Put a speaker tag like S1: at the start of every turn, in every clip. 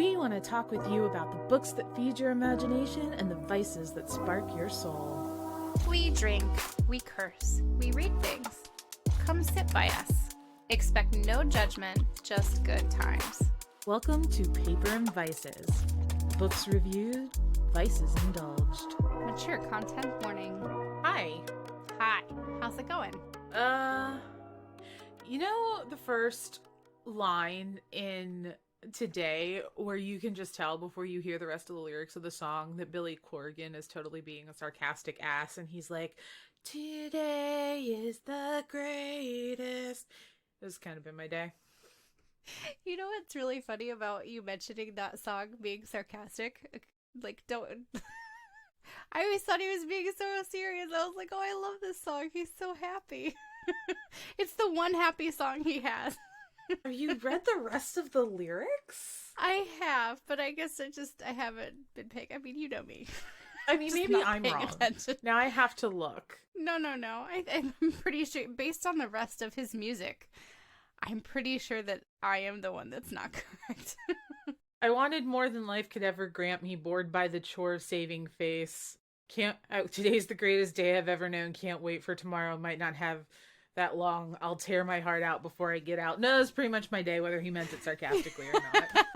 S1: We want to talk with you about the books that feed your imagination and the vices that spark your soul.
S2: We drink, we curse, we read things. Come sit by us. Expect no judgment, just good times.
S1: Welcome to Paper and Vices. Books reviewed, vices indulged.
S2: Mature content warning.
S1: Hi.
S2: Hi, how's it going?
S1: You know the first line in Today where you can just tell before you hear the rest of the lyrics of the song that Billy Corgan is totally being a sarcastic ass, and he's like, today is the greatest. This has kind of been my day.
S2: You know what's really funny about you mentioning that song being sarcastic? Like, don't... I always thought he was being so serious. I was like, oh, I love this song. He's so happy. It's the one happy song he has.
S1: Have you read the rest of the lyrics?
S2: I have, but I guess I haven't been paying. I mean, you know me.
S1: I mean, maybe I'm wrong.
S2: Attention.
S1: Now I have to look.
S2: No. I'm pretty sure, based on the rest of his music, I'm pretty sure that I am the one that's not correct.
S1: I wanted more than life could ever grant me, bored by the chore of saving face. Today's the greatest day I've ever known. Can't wait for tomorrow. Might not have that long. I'll tear my heart out before I get out. No, that's pretty much my day, whether he meant it sarcastically or not.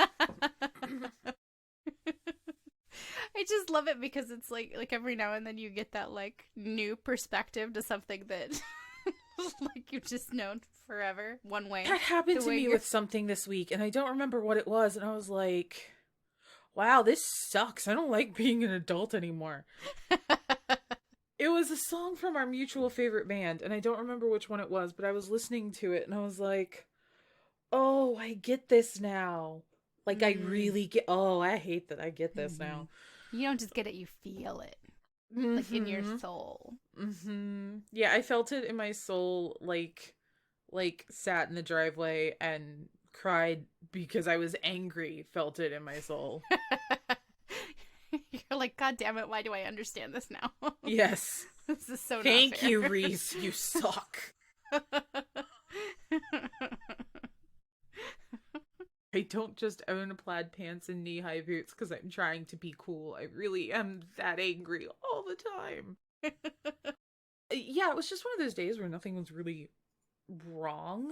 S2: I just love it because it's like every now and then you get that like new perspective to something that like you've just known forever one way.
S1: That happened to me with something this week, and I don't remember what it was, and I was like, wow, this sucks. I don't like being an adult anymore. It was a song from our mutual favorite band, and I don't remember which one it was, but I was listening to it, and I was like, oh, I get this now. Like, I really get... Oh, I hate that I get this now.
S2: You don't just get it, you feel it. Like, in your soul.
S1: Yeah, I felt it in my soul, like sat in the driveway and cried because I was angry, felt it in my soul.
S2: You're like, God damn it, why do I understand this now?
S1: Yes.
S2: This is so
S1: Thank
S2: not fair.
S1: you, Reese. You suck. I don't just own plaid pants and knee-high boots because I'm trying to be cool. I really am that angry all the time. Yeah, it was just one of those days where nothing was really wrong,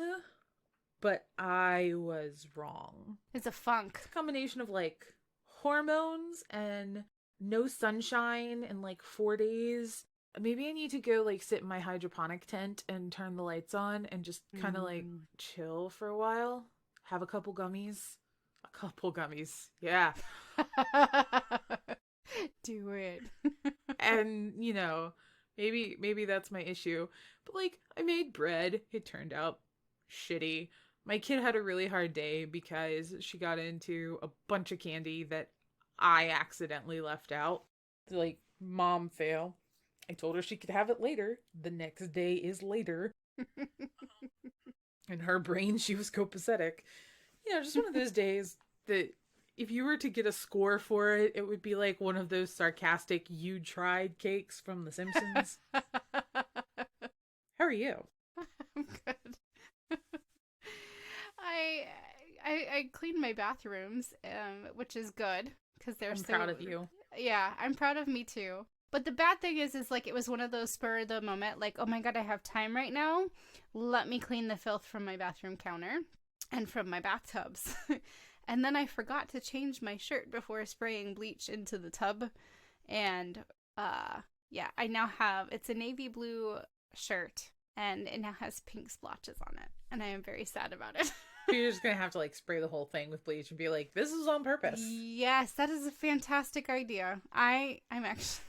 S1: but I was wrong.
S2: It's a funk.
S1: It's a combination of like hormones and no sunshine in like 4 days. Maybe I need to go like sit in my hydroponic tent and turn the lights on and just kind of like chill for a while. Have a couple gummies. Yeah.
S2: Do it.
S1: And, you know, maybe that's my issue. But like, I made bread. It turned out shitty. My kid had a really hard day because she got into a bunch of candy that I accidentally left out. Like, mom fail. I told her she could have it later. The next day is later. In her brain, she was copacetic. You know, just one of those days that if you were to get a score for it, it would be like one of those sarcastic "you tried" cakes from The Simpsons. How are you?
S2: I'm good. I cleaned my bathrooms, which is good because they're
S1: I'm proud of you.
S2: Yeah, I'm proud of me too. But the bad thing is like it was one of those spur of the moment, like, oh my God, I have time right now. Let me clean the filth from my bathroom counter and from my bathtubs. And then I forgot to change my shirt before spraying bleach into the tub. And yeah, I now have, it's a navy blue shirt and it now has pink splotches on it. And I am very sad about it.
S1: You're just going to have to like spray the whole thing with bleach and be like, this is on purpose.
S2: Yes, that is a fantastic idea. I'm actually...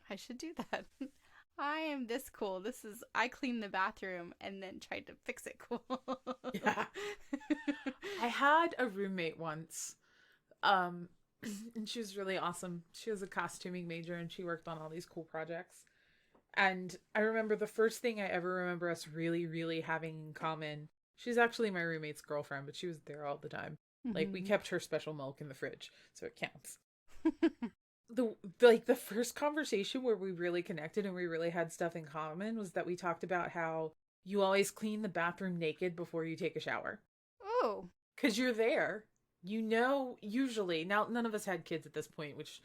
S2: I should do that. I am this cool. I cleaned the bathroom and then tried to fix it cool.
S1: Yeah. I had a roommate once, and she was really awesome. She was a costuming major and she worked on all these cool projects. And I remember the first thing I ever remember us really, really having in common. She's actually my roommate's girlfriend, but she was there all the time. Like, we kept her special milk in the fridge, so it counts. The first conversation where we really connected and we really had stuff in common was that we talked about how you always clean the bathroom naked before you take a shower.
S2: Oh.
S1: Because you're there. Usually, now none of us had kids at this point, which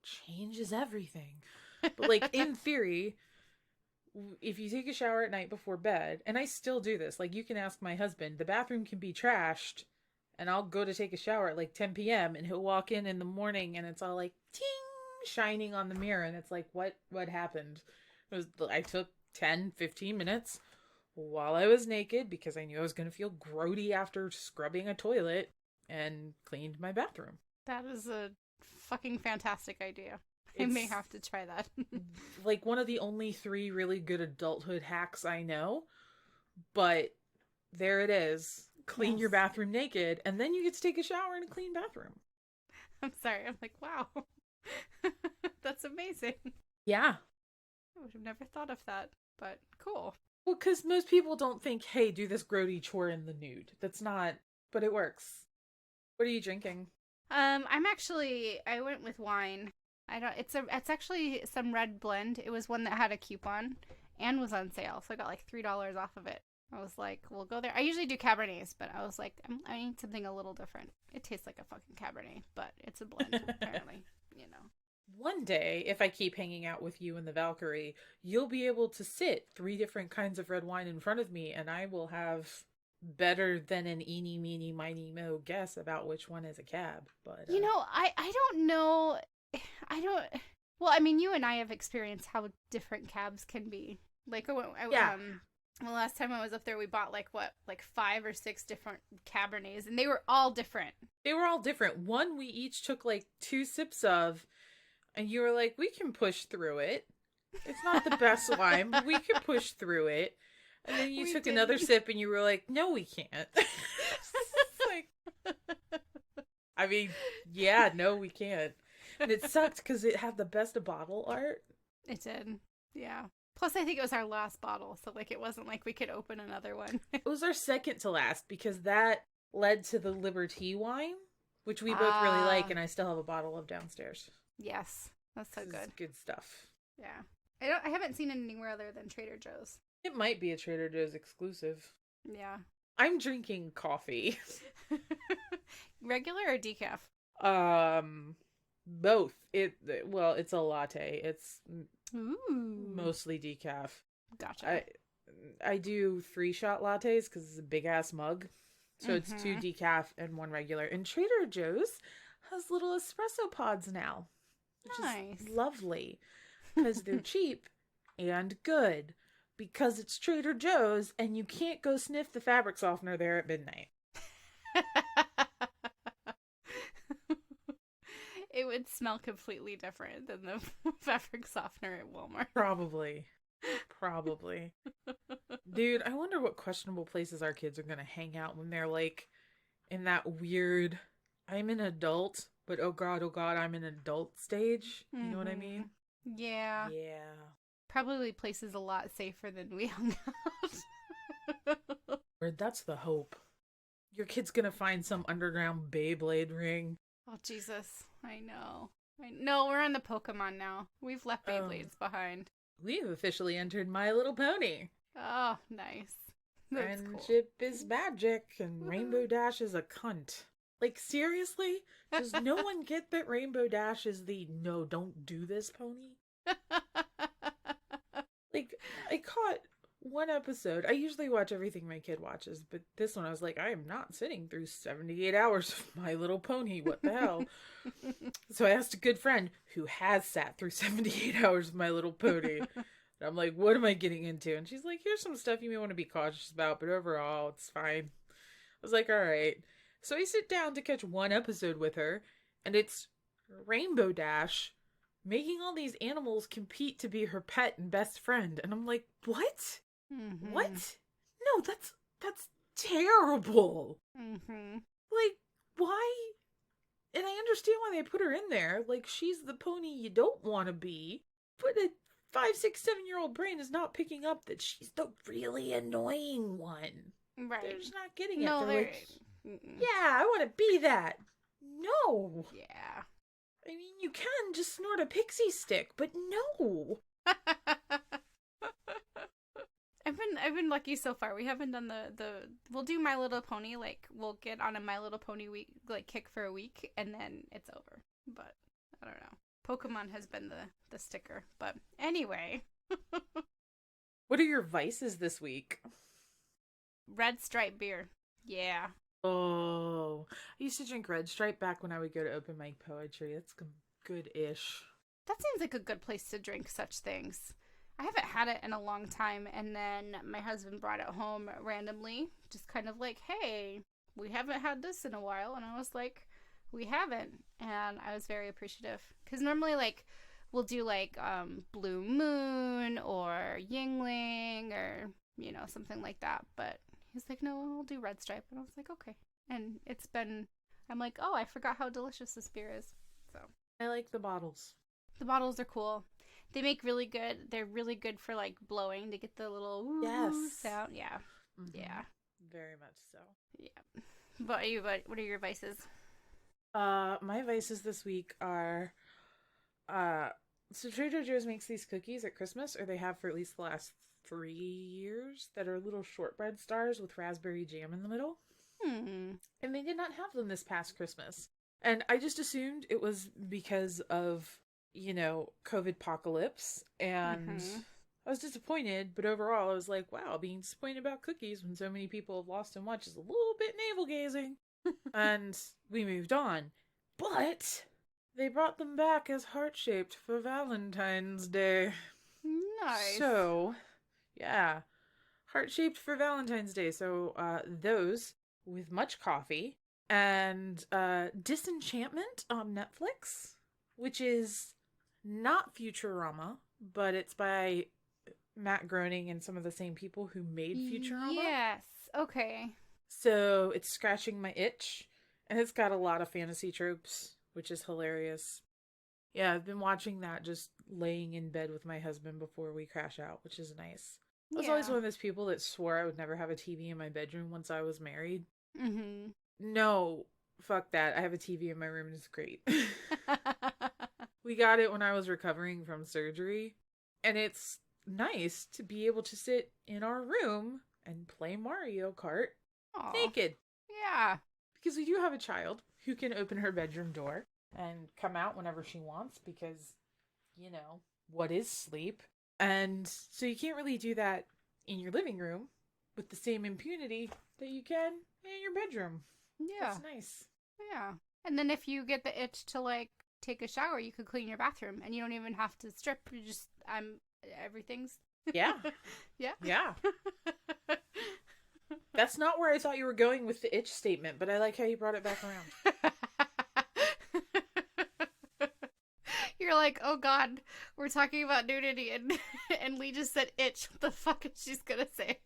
S1: changes everything. But like in theory, if you take a shower at night before bed, and I still do this, like you can ask my husband, the bathroom can be trashed, and I'll go to take a shower at like 10 p.m. and he'll walk in the morning and it's all like ting shining on the mirror, and it's like what happened? I took 10-15 minutes while I was naked because I knew I was going to feel grody after scrubbing a toilet and cleaned my bathroom.
S2: That is a fucking fantastic idea. I may have to try that.
S1: Like one of the only 3 really good adulthood hacks I know, but there it is. Clean your bathroom naked, and then you get to take a shower in a clean bathroom.
S2: I'm sorry. I'm like, wow. That's amazing.
S1: Yeah.
S2: I would have never thought of that, but cool.
S1: Well, because most people don't think, hey, do this grody chore in the nude. That's not, but it works. What are you drinking?
S2: I went with wine. It's actually some red blend. It was one that had a coupon and was on sale, so I got like $3 off of it. I was like, we'll go there. I usually do Cabernets, but I was like, I need something a little different. It tastes like a fucking Cabernet, but it's a blend, apparently, you know.
S1: One day, if I keep hanging out with you in the Valkyrie, you'll be able to sit 3 different kinds of red wine in front of me, and I will have better than an eeny, meeny, miny, mo guess about which one is a cab. But
S2: you know, I don't know. Well, I mean, you and I have experienced how different cabs can be. Like, the last time I was up there, we bought like 5 or 6 different Cabernets, and they were all different.
S1: One we each took like 2 sips of, and you were like, we can push through it. It's not the best wine, but we can push through it. And then you took another sip, and you were like, no, we can't. Like, I mean, yeah, no, we can't. And it sucked because it had the best of bottle art.
S2: It did, yeah. Plus, I think it was our last bottle, so like it wasn't like we could open another one.
S1: It was our second to last because that led to the Liberty wine, which we both really like, and I still have a bottle of downstairs.
S2: Yes, that's so good.
S1: Good stuff.
S2: Yeah, I haven't seen it anywhere other than Trader Joe's.
S1: It might be a Trader Joe's exclusive.
S2: Yeah.
S1: I'm drinking coffee.
S2: Regular or decaf?
S1: Both. It's a latte. It's mostly decaf.
S2: Gotcha.
S1: I do 3-shot lattes because it's a big ass mug. So it's 2 decaf and 1 regular. And Trader Joe's has little espresso pods now. Which is lovely. Because they're cheap and good. Because it's Trader Joe's and you can't go sniff the fabric softener there at midnight.
S2: It would smell completely different than the fabric softener at Walmart.
S1: Probably. Dude, I wonder what questionable places our kids are going to hang out when they're like in that weird, I'm an adult, but oh god, I'm an adult stage. You know what I mean?
S2: Yeah.
S1: Yeah.
S2: Probably places a lot safer than we hung out.
S1: That's the hope. Your kid's going to find some underground Beyblade ring.
S2: Oh, Jesus. I know. No, we're on the Pokemon now. We've left Beyblades behind.
S1: We've officially entered My Little Pony.
S2: Oh, nice. That's
S1: Friendship is magic, and Rainbow Dash is a cunt. Like, seriously? Does no one get that Rainbow Dash is the no, don't do this pony? Like, I caught one episode. I usually watch everything my kid watches, but this one I was like, I am not sitting through 78 hours of My Little Pony. What the hell? So I asked a good friend who has sat through 78 hours of My Little Pony. And I'm like, what am I getting into? And she's like, here's some stuff you may want to be cautious about, but overall, it's fine. I was like, all right. So I sit down to catch one episode with her, and it's Rainbow Dash making all these animals compete to be her pet and best friend. And I'm like, what? Mm-hmm. What? No, that's terrible.
S2: Mm-hmm.
S1: Like, why? And I understand why they put her in there. Like, she's the pony you don't want to be. But a 5, 6, 7-year-old brain is not picking up that she's the really annoying one.
S2: Right.
S1: They're just not getting it.
S2: No,
S1: they're like, yeah, I want to be that. No.
S2: Yeah.
S1: I mean, you can just snort a pixie stick, but no.
S2: I'm I've been lucky so far. We haven't done the we'll do My Little Pony, like we'll get on a My Little Pony week like kick for a week and then it's over. But I don't know. Pokemon has been the sticker. But anyway.
S1: What are your vices this week?
S2: Red Stripe beer. Yeah.
S1: Oh, I used to drink Red Stripe back when I would go to open mic poetry. That's good-ish.
S2: That seems like a good place to drink such things. I haven't had it in a long time, and then my husband brought it home randomly, just kind of like, hey, we haven't had this in a while, and I was like, we haven't, and I was very appreciative, because normally, like, we'll do, like, Blue Moon, or Yingling, or, you know, something like that, but he's like, no, we'll do Red Stripe, and I was like, okay, and it's been, I'm like, oh, I forgot how delicious this beer is, so.
S1: I like the bottles.
S2: The bottles are cool. They make really good. They're really good for like blowing to get the little sound. Yeah, yeah,
S1: very much so.
S2: Yeah. What are your vices?
S1: My vices this week are, so Trader Joe's makes these cookies at Christmas, or they have for at least the last 3 years, that are little shortbread stars with raspberry jam in the middle. And they did not have them this past Christmas. And I just assumed it was because of, you know, COVID apocalypse, and I was disappointed, but overall I was like, wow, being disappointed about cookies when so many people have lost and watched is a little bit navel-gazing. And we moved on. But they brought them back as heart-shaped for Valentine's Day.
S2: Nice.
S1: So, yeah. Heart-shaped for Valentine's Day. So, those with much coffee. And Disenchantment on Netflix, which is not Futurama, but it's by Matt Groening and some of the same people who made Futurama.
S2: Yes, okay.
S1: So it's scratching my itch, and it's got a lot of fantasy tropes, which is hilarious. Yeah, I've been watching that just laying in bed with my husband before we crash out, which is nice. I was always one of those people that swore I would never have a TV in my bedroom once I was married. No, fuck that. I have a TV in my room and it's great. We got it when I was recovering from surgery, and it's nice to be able to sit in our room and play Mario Kart naked.
S2: Yeah.
S1: Because we do have a child who can open her bedroom door and come out whenever she wants because, you know, what is sleep? And so you can't really do that in your living room with the same impunity that you can in your bedroom.
S2: Yeah.
S1: It's nice.
S2: Yeah. And then if you get the itch to, like, take a shower, you could clean your bathroom and you don't even have to strip. You just, everything's...
S1: Yeah.
S2: Yeah.
S1: Yeah. That's not where I thought you were going with the itch statement, but I like how you brought it back around.
S2: You're like, oh god, we're talking about nudity, and Lee just said itch. What the fuck is she gonna say?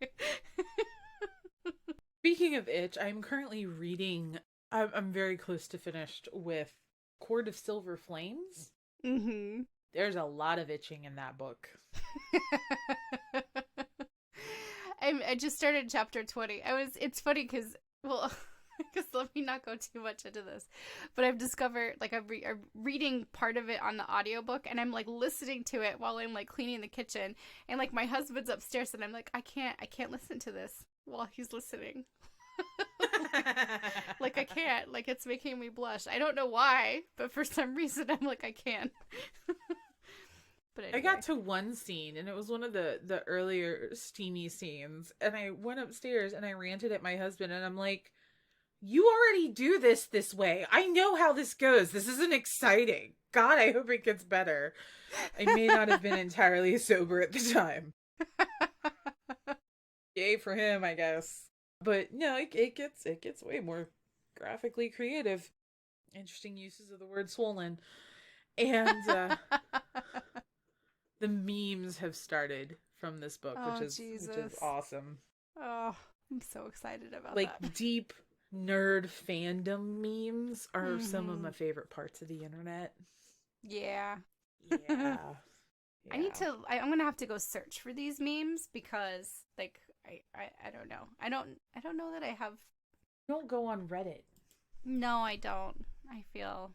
S1: Speaking of itch, I'm currently reading, I'm very close to finished with Court of Silver Flames. There's a lot of itching in that book.
S2: I just started chapter 20. It's funny because, well, because let me not go too much into this, but I've discovered, like, I'm reading part of it on the audiobook, and I'm, like, listening to it while I'm, like, cleaning the kitchen, and, like, my husband's upstairs, and I'm like, I can't listen to this while he's listening. Like, I can't. Like, it's making me blush. I don't know why, but for some reason, I'm like, I can't. But anyway.
S1: I got to one scene, and it was one of the earlier steamy scenes, and I went upstairs, and I ranted at my husband, and I'm like, you already do this way. I know how this goes. This isn't exciting. God, I hope it gets better. I may not have been entirely sober at the time. Yay for him, I guess. But no, it gets way more graphically creative. Interesting uses of the word swollen. And the memes have started from this book, which is awesome.
S2: Oh, I'm so excited about
S1: like,
S2: that.
S1: Deep nerd fandom memes are some of my favorite parts of the internet.
S2: Yeah.
S1: Yeah.
S2: I'm gonna have to go search for these memes because, like, I don't know. I don't know that I have.
S1: Don't go on Reddit.
S2: No, I don't. I feel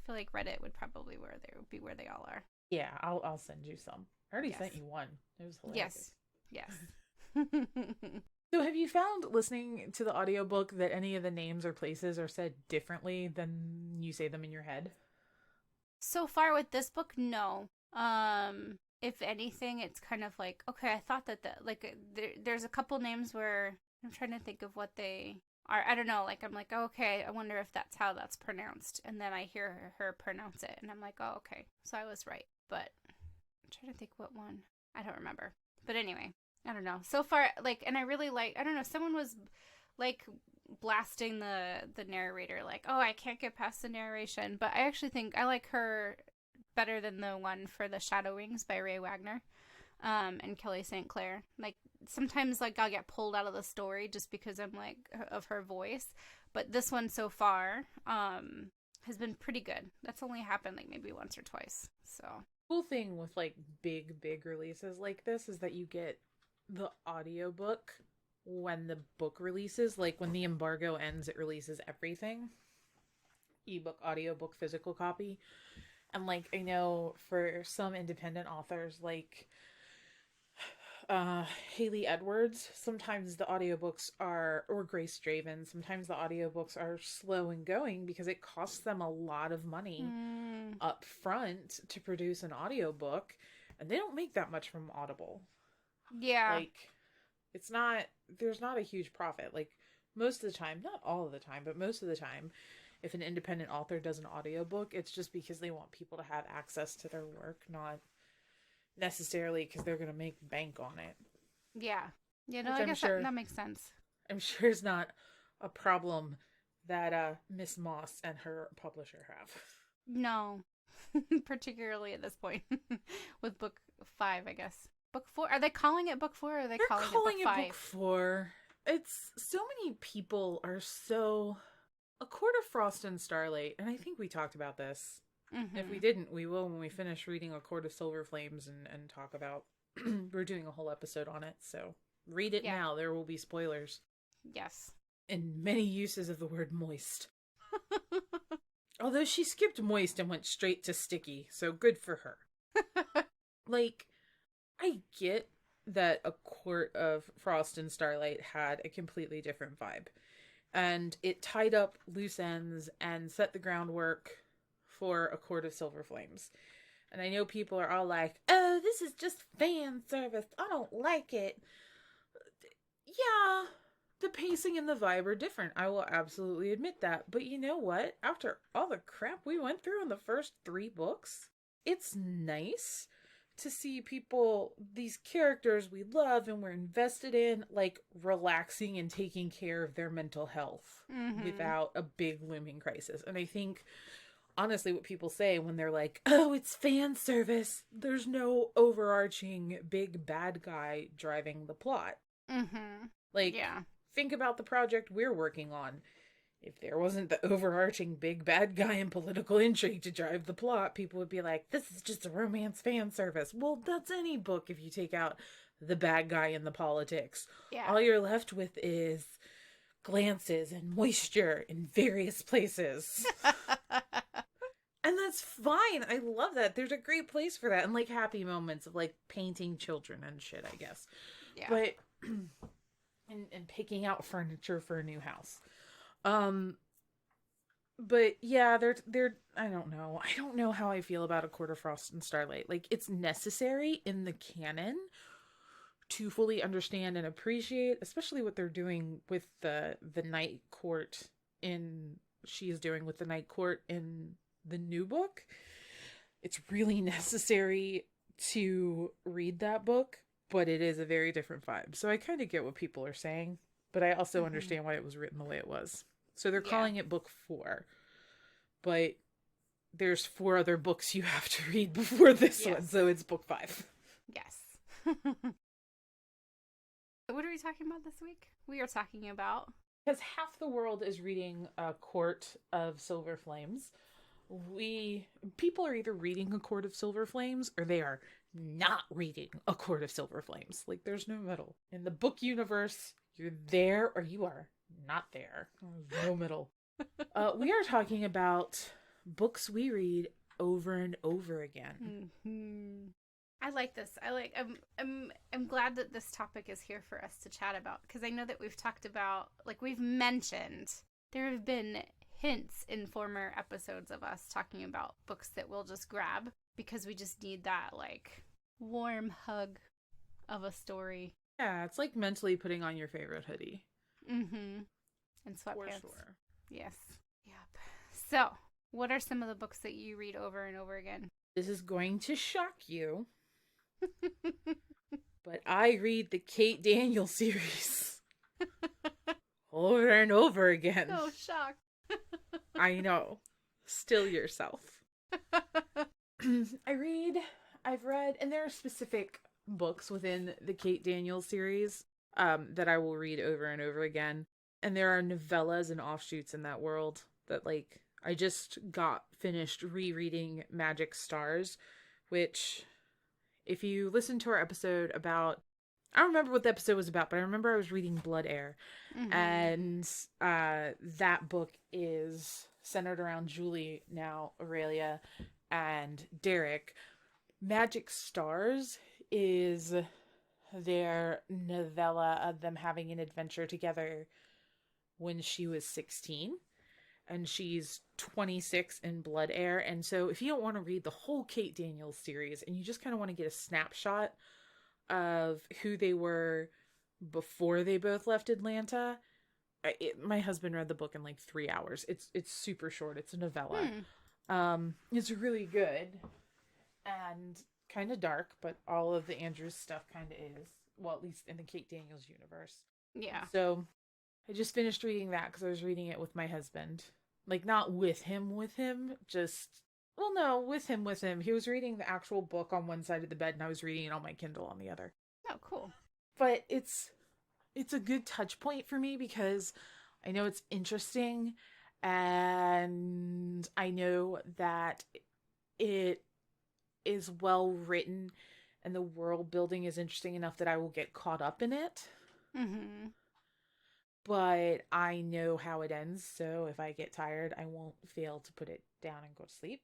S2: like Reddit would probably be where they all are.
S1: Yeah, I'll send you some. I already sent you one. It was hilarious.
S2: Yes.
S1: So have you found listening to the audiobook that any of the names or places are said differently than you say them in your head?
S2: So far with this book, no. If anything, it's kind of like, okay, I thought there's a couple names where I'm trying to think of what they are. I don't know. Like I'm like, oh, okay, I wonder if that's how that's pronounced, and then I hear her pronounce it, and I'm like, oh, okay, so I was right. But I'm trying to think what one. I don't remember. But anyway, I don't know. So far, like, and I really like. I don't know. Someone was like blasting the narrator, like, oh, I can't get past the narration. But I actually think I like her better than the one for the Shadow Wings by Ray Wagner, and Kelly St. Clair. Like sometimes, like I'll get pulled out of the story just because I'm like of her voice. But this one so far, has been pretty good. That's only happened like maybe once or twice. So
S1: Cool thing with like big releases like this is that you get the audiobook when the book releases. Like when the embargo ends, it releases everything. Ebook, audiobook, physical copy. And like I know for some independent authors like Haley Edwards, sometimes the audiobooks are, or Grace Draven, sometimes the audiobooks are slow in going because it costs them a lot of money up front to produce an audiobook, and they don't make that much from Audible.
S2: yeah,
S1: Like it's not, there's not a huge profit. Like most of the time, not all of the time, but most of the time, if an independent author does an audiobook, it's just because they want people to have access to their work, not necessarily because they're going to make bank on it.
S2: yeah, yeah. No,
S1: Which
S2: I guess that makes sense.
S1: I'm sure is not a problem that Miss Moss and her publisher have.
S2: No, particularly at this point with book 5, I guess. Book 4. Are they calling it book 4 or are they
S1: They're
S2: calling
S1: calling
S2: it book
S1: it
S2: 5?
S1: book 4. It's so many people are so A Court of Frost and Starlight, and I think we talked about this. If we didn't, we will when we finish reading A Court of Silver Flames and talk about we're doing a whole episode on it, so read it
S2: Yeah.
S1: now. There will be spoilers.
S2: Yes.
S1: And many uses of the word moist. Although she skipped moist and went straight to sticky, so good for her. Like, I get that A Court of Frost and Starlight had a completely different vibe. And it tied up loose ends and set the groundwork for A Court of Silver Flames. And I know people are all like, oh, this is just fan service. I don't like it. Yeah, the pacing and the vibe are different. I will absolutely admit that. But you know what? After all the crap we went through in the first 3 books, it's nice to see people, these characters we love and we're invested in, like relaxing and taking care of their mental health without a big looming crisis. And I think, honestly, what people say when they're like, oh, it's fan service, there's no overarching big bad guy driving the plot. Like,
S2: Yeah.
S1: think about the project we're working on. If there wasn't the overarching big bad guy and political intrigue to drive the plot, people would be like, this is just a romance fan service. Well, that's any book if you take out the bad guy and the politics.
S2: Yeah.
S1: All you're left with is glances and moisture in various places. And that's fine. I love that. There's a great place for that. And like happy moments of like painting children and shit, I guess.
S2: Yeah.
S1: But and picking out furniture for a new house. But yeah, they're I don't know. I don't know how I feel about A Court of Frost and Starlight. Like it's necessary in the canon to fully understand and appreciate, especially what they're doing with the night court in she is doing with the night court in the new book. It's really necessary to read that book, but it is a very different vibe. So I kind of get what people are saying, but I also understand why it was written the way it was. So they're calling it book 4, but there's 4 other books you have to read before this one, so it's book 5.
S2: Yes. What are we talking about this week? We are talking about...
S1: Because half the world is reading A Court of Silver Flames. People are either reading A Court of Silver Flames or they are not reading A Court of Silver Flames. Like there's no middle. In the book universe, you're there or you are not there. No middle. We are talking about books we read over and over again.
S2: I like this. I'm glad that this topic is here for us to chat about, because I know that we've talked about, like, we've mentioned, there have been hints in former episodes of us talking about books that we'll just grab because we just need that, like, warm hug of a story.
S1: Yeah, it's like mentally putting on your favorite hoodie.
S2: Mm-hmm. And sweatpants.
S1: For sure.
S2: Yes. Yep. So, what are some of the books that you read over and over again?
S1: This is going to shock you, but I read the Kate Daniel series over and over again.
S2: So shocked.
S1: I know. Still yourself. I've read, and there are specific books within the Kate Daniel series that I will read over and over again. And there are novellas and offshoots in that world that, like, I just got finished rereading Magic Stars, which, if you listen to our episode about, I don't remember what the episode was about, but I remember I was reading Blood Heir. Mm-hmm. And that book is centered around Julie, now Aurelia, and Derek. Magic Stars is their novella of them having an adventure together when she was 16. And she's 26 in Blood Heir. And so if you don't want to read the whole Kate Daniels series and you just kind of want to get a snapshot of who they were before they both left Atlanta, my husband read the book in like 3 hours. It's super short. It's a novella. It's really good and kind of dark, but all of the Andrews stuff kind of is. Well, at least in the Kate Daniels universe.
S2: Yeah.
S1: So I just finished reading that because I was reading it with my husband. Like, not with him, just... Well, no, with him. He was reading the actual book on one side of the bed, and I was reading it on my Kindle on the other.
S2: Oh, cool.
S1: But it's a good touch point for me because I know it's interesting, and I know that it is well written, and the world building is interesting enough that I will get caught up in it.
S2: Mm-hmm.
S1: But I know how it ends, so if I get tired, I won't fail to put it down and go to sleep.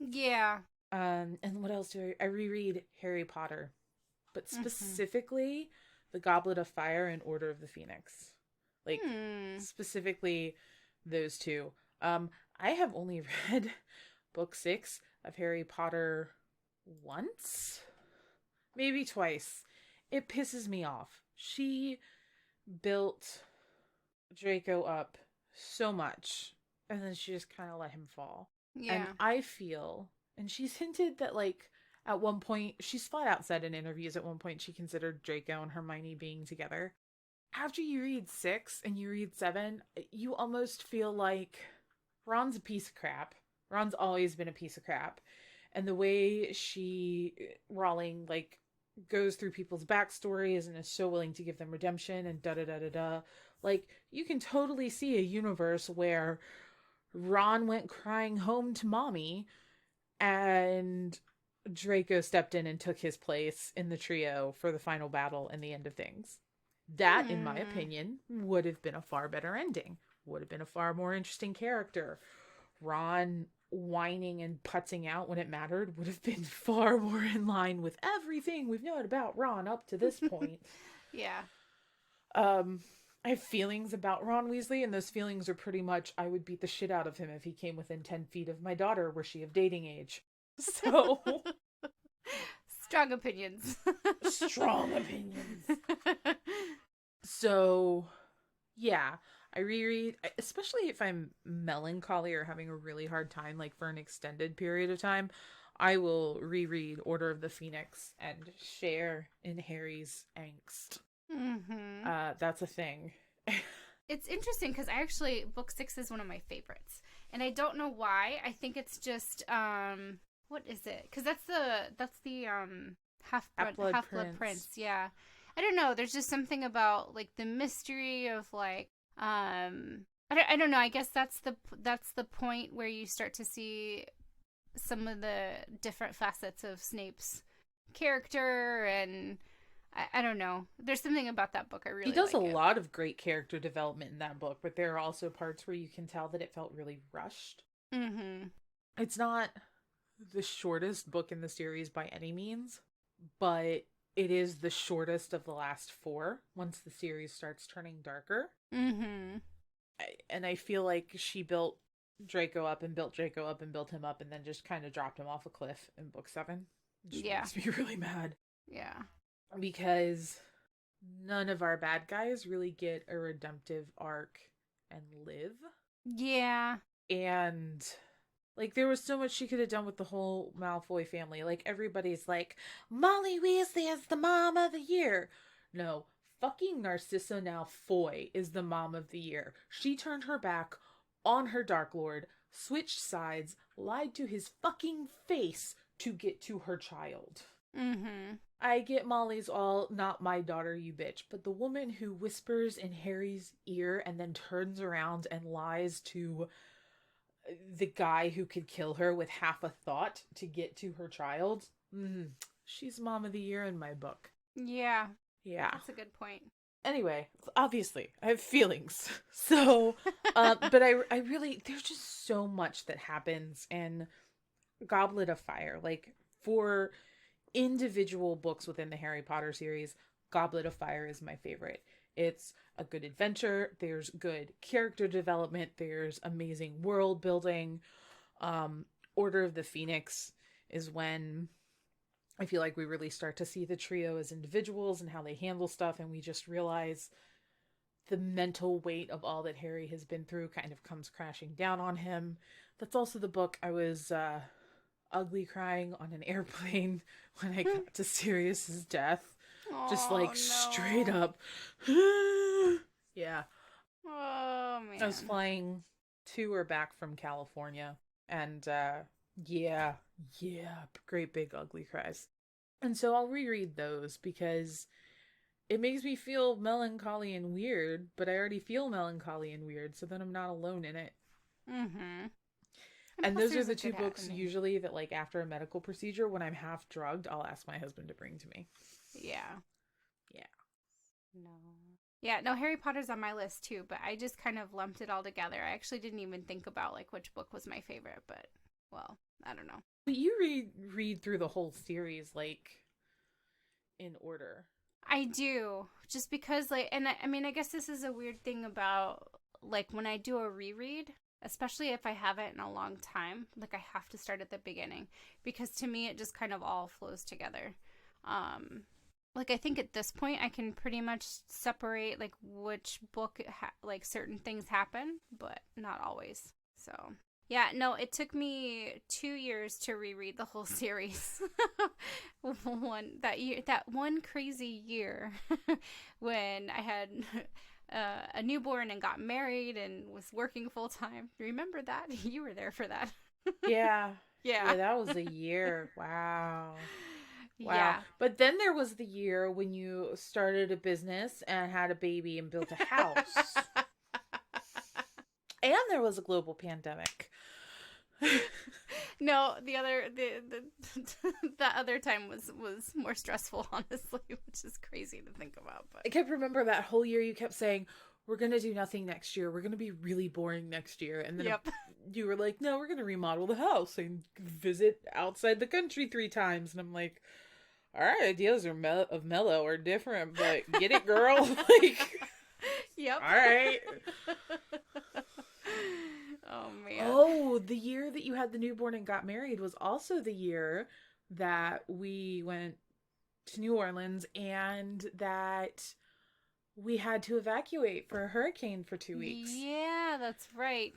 S2: Yeah.
S1: And what else do I reread Harry Potter, but specifically The Goblet of Fire and Order of the Phoenix. Like, specifically those two. I have only read book 6 of Harry Potter once, maybe twice. It pisses me off. She built Draco up so much, and then she just kind of let him fall.
S2: Yeah.
S1: And I feel, and she's hinted that, like, at one point, she's flat out said in interviews at one point she considered Draco and Hermione being together. After you read 6 and you read 7, you almost feel like Ron's a piece of crap. Ron's always been a piece of crap. And the way Rowling, like, goes through people's backstories and is so willing to give them redemption and da-da-da-da-da. Like, you can totally see a universe where Ron went crying home to mommy and Draco stepped in and took his place in the trio for the final battle and the end of things. That, in my opinion, would have been a far better ending. Would have been a far more interesting character. Ron whining and putzing out when it mattered would have been far more in line with everything we've known about Ron up to this point.
S2: Yeah.
S1: I have feelings about Ron Weasley, and those feelings are pretty much, I would beat the shit out of him if he came within 10 feet of my daughter, were she of dating age. So...
S2: Strong opinions.
S1: Strong opinions. So, yeah, I reread, especially if I'm melancholy or having a really hard time, like for an extended period of time, I will reread Order of the Phoenix and share in Harry's angst. That's a thing.
S2: It's interesting because book 6 is one of my favorites, and I don't know why. I think it's just what is it? Because that's the Half-Blood Prince. Yeah, I don't know. There's just something about, like, the mystery of, like, I don't know. I guess that's the point where you start to see some of the different facets of Snape's character, and I don't know. There's something about that book I really like.
S1: He does a lot of great character development in that book, but there are also parts where you can tell that it felt really rushed. It's not the shortest book in the series by any means, but it is the shortest of the last four once the series starts turning darker.
S2: Mm-hmm.
S1: And I feel like she built Draco up and built Draco up and built him up and then just kind of dropped him off a cliff in book 7. It just
S2: Yeah.
S1: makes me really mad.
S2: Yeah.
S1: Because none of our bad guys really get a redemptive arc and live.
S2: Yeah.
S1: And like there was so much she could have done with the whole Malfoy family. Like everybody's like, Molly Weasley is the mom of the year. No, fucking Narcissa Malfoy is the mom of the year. She turned her back on her Dark Lord, switched sides, lied to his fucking face to get to her child.
S2: Mm-hmm.
S1: I get Molly's all not my daughter, you bitch, but the woman who whispers in Harry's ear and then turns around and lies to the guy who could kill her with half a thought to get to her child, she's mom of the year in my book.
S2: Yeah.
S1: Yeah.
S2: That's a good point.
S1: Anyway, obviously, I have feelings. So, but I really, there's just so much that happens in Goblet of Fire. Like, for individual books within the Harry Potter series, Goblet of Fire is my favorite. It's a good adventure. There's good character development. There's amazing world building. Order of the Phoenix is when I feel like we really start to see the trio as individuals and how they handle stuff, and we just realize the mental weight of all that Harry has been through kind of comes crashing down on him. That's also the book I was ugly crying on an airplane when I got to Sirius's death. Just like straight up. Yeah.
S2: Oh man.
S1: I was flying to or back from California, and yeah, great big ugly cries. And so I'll reread those because it makes me feel melancholy and weird, but I already feel melancholy and weird, so then I'm not alone in it.
S2: Mm-hmm.
S1: And those are the two books usually that, like, after a medical procedure, when I'm half drugged, I'll ask my husband to bring to me.
S2: Yeah.
S1: Yeah.
S2: No. Yeah, no, Harry Potter's on my list too, but I just kind of lumped it all together. I actually didn't even think about, like, which book was my favorite, but, well, I don't know.
S1: But you read through the whole series, like, in order.
S2: I do, just because, like, and I mean, I guess this is a weird thing about, like, when I do a reread, especially if I haven't in a long time, like, I have to start at the beginning, because to me, it just kind of all flows together. Like, I think at this point, I can pretty much separate, like, which book, like, certain things happen, but not always, so... Yeah, no, it took me 2 years to reread the whole series. That one crazy year when I had a newborn and got married and was working full time. Remember that? You were there for that.
S1: Yeah.
S2: Yeah.
S1: Yeah, that was a year. Wow. Wow.
S2: Yeah.
S1: But then there was the year when you started a business and had a baby and built a house. And there was a global pandemic.
S2: No, the other time was more stressful, honestly, which is crazy to think about. But
S1: I kept remember that whole year you kept saying, we're going to do nothing next year. We're going to be really boring next year. And then you were like, no, we're going to remodel the house and visit outside the country 3 times. And I'm like, our ideas of mellow are different, but get it, girl. Like,
S2: yep.
S1: All right.
S2: Oh, man.
S1: Oh, the year that you had the newborn and got married was also the year that we went to New Orleans and that we had to evacuate for a hurricane for 2 weeks.
S2: Yeah, that's right.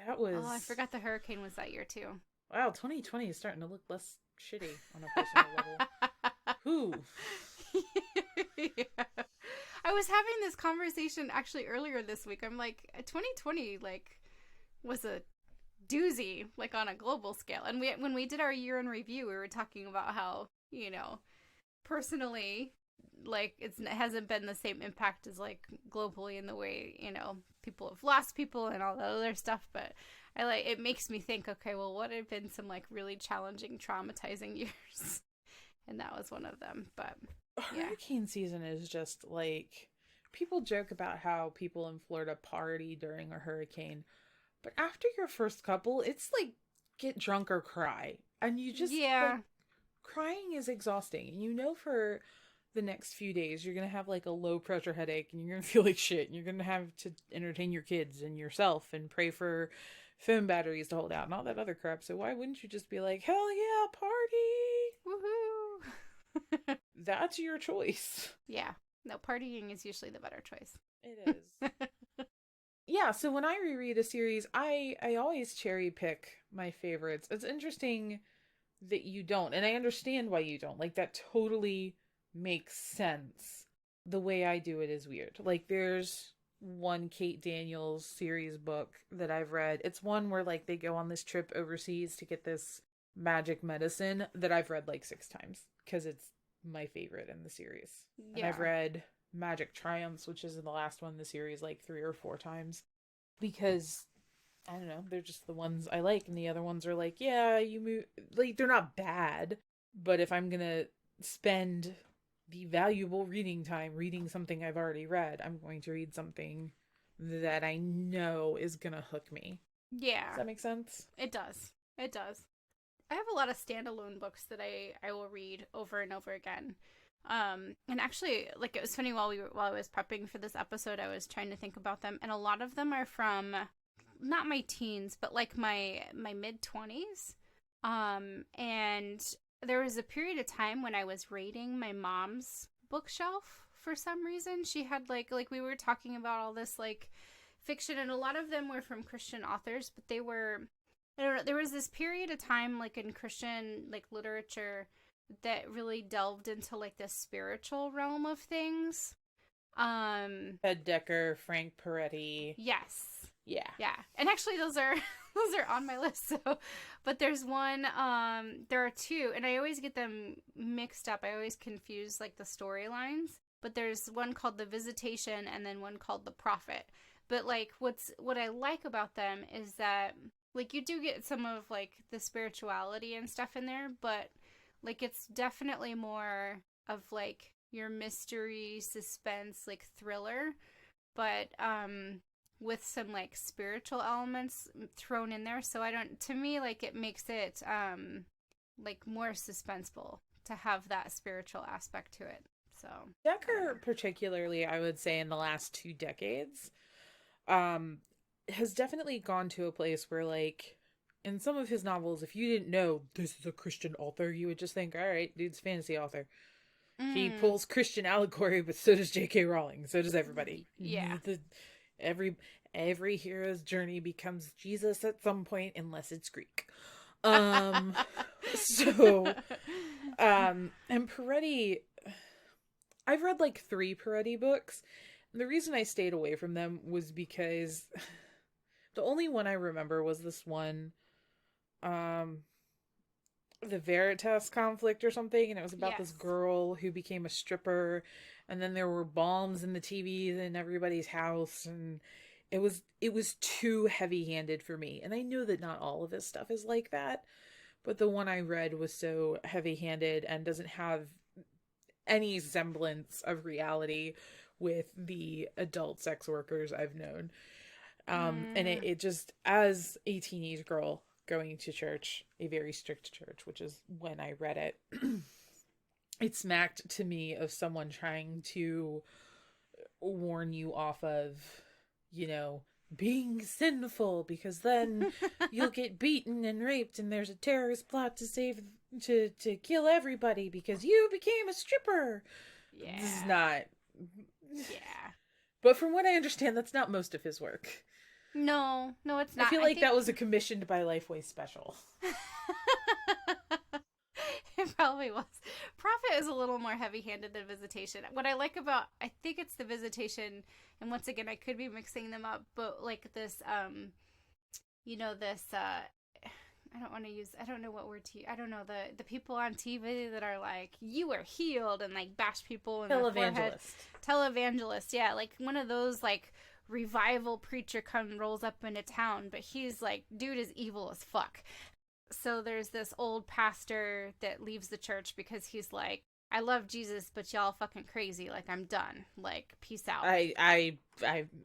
S1: That was...
S2: Oh, I forgot the hurricane was that year, too.
S1: Wow, 2020 is starting to look less shitty on a personal level. Whew.
S2: Yeah. I was having this conversation actually earlier this week. I'm like, 2020, like... was a doozy, like, on a global scale. And when we did our year in review, we were talking about how, you know, personally, like, it hasn't been the same impact as, like, globally in the way, you know, people have lost people and all that other stuff. But it makes me think, okay, well, what have been some, like, really challenging, traumatizing years? And that was one of them. But yeah.
S1: Hurricane season is just, like, people joke about how people in Florida party during a hurricane. But after your first couple, it's like get drunk or cry. And you just like, crying is exhausting. And you know for the next few days you're going to have like a low pressure headache and you're going to feel like shit and you're going to have to entertain your kids and yourself and pray for phone batteries to hold out and all that other crap. So why wouldn't you just be like, hell yeah, party?
S2: Woohoo!
S1: That's your choice.
S2: Yeah. No, partying is usually the better choice.
S1: It is. Yeah, so when I reread a series, I always cherry pick my favorites. It's interesting that you don't, and I understand why you don't. Like, that totally makes sense. The way I do it is weird. Like, there's one Kate Daniels series book that I've read. It's one where, like, they go on this trip overseas to get this magic medicine that I've read, like, 6 times, because it's my favorite in the series. Yeah. And I've read Magic Triumphs, which is in the last one in the series, like 3 or 4 times, because I don't know, they're just the ones I like, and the other ones are like, yeah, you move, like, they're not bad, but if I'm gonna spend the valuable reading time reading something I've already read, I'm going to read something that I know is gonna hook me.
S2: Yeah.
S1: Does that make sense?
S2: It does. It does. I have a lot of standalone books that I will read over and over again. And actually, like, it was funny while I was prepping for this episode, I was trying to think about them, and a lot of them are from not my teens, but like my mid-20s. And there was a period of time when I was raiding my mom's bookshelf for some reason. She had like we were talking about all this like fiction, and a lot of them were from Christian authors, but they were, I don't know, there was this period of time like in Christian like literature that really delved into like the spiritual realm of things.
S1: Ed Decker, Frank Peretti.
S2: Yes.
S1: Yeah.
S2: Yeah. And actually those are on my list. So, but there's one, there are 2, and I always get them mixed up. I always confuse like the storylines, but there's one called The Visitation and then one called The Prophet. But like what I like about them is that like you do get some of like the spirituality and stuff in there, but like it's definitely more of like your mystery, suspense, like thriller, but with some like spiritual elements thrown in there. So to me, like it makes it like more suspenseful to have that spiritual aspect to it. So
S1: Decker particularly, I would say in the last 2 decades, has definitely gone to a place where like in some of his novels, if you didn't know this is a Christian author, you would just think, all right, dude's a fantasy author. He pulls Christian allegory, but so does J.K. Rowling. So does everybody.
S2: Yeah.
S1: Every hero's journey becomes Jesus at some point, unless it's Greek. And Peretti, I've read like 3 Peretti books. And the reason I stayed away from them was because the only one I remember was this one, the Veritas conflict or something, and it was about this girl who became a stripper, and then there were bombs in the TVs in everybody's house, and it was too heavy-handed for me. And I know that not all of his stuff is like that, but the one I read was so heavy-handed and doesn't have any semblance of reality with the adult sex workers I've known. And it just, as a teenage girl going to church, a very strict church, which is when I read it, it smacked to me of someone trying to warn you off of, you know, being sinful, because then you'll get beaten and raped and there's a terrorist plot to kill everybody because you became a stripper.
S2: Yeah.
S1: This is not.
S2: Yeah.
S1: But from what I understand, that's not most of his work.
S2: No, it's not.
S1: I feel like that was a commissioned by Lifeway special.
S2: It probably was. Prophet is a little more heavy-handed than Visitation. What I like about, I think it's the Visitation, and once again, I could be mixing them up, but like this, you know, this, I don't know what word to use. I don't know, the people on TV that are like, you are healed, and like bash people in the forehead. Televangelist, yeah, like one of those like revival preacher rolls up into town, but he's like, dude is evil as fuck. So there's this old pastor that leaves the church because he's like, I love Jesus, but y'all fucking crazy. Like, I'm done. Like, peace out.
S1: I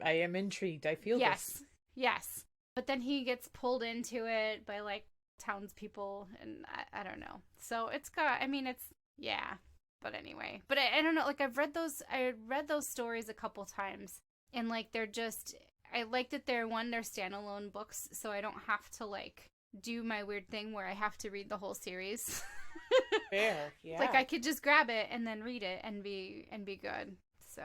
S1: am intrigued. I feel this.
S2: Yes. But then he gets pulled into it by like townspeople, and I don't know. So it's got, I mean, it's, yeah. But anyway, but I don't know, like I read those stories a couple times, and like they're just, I like that they're standalone books, so I don't have to like do my weird thing where I have to read the whole series.
S1: Fair, yeah.
S2: Like I could just grab it and then read it and be good. So,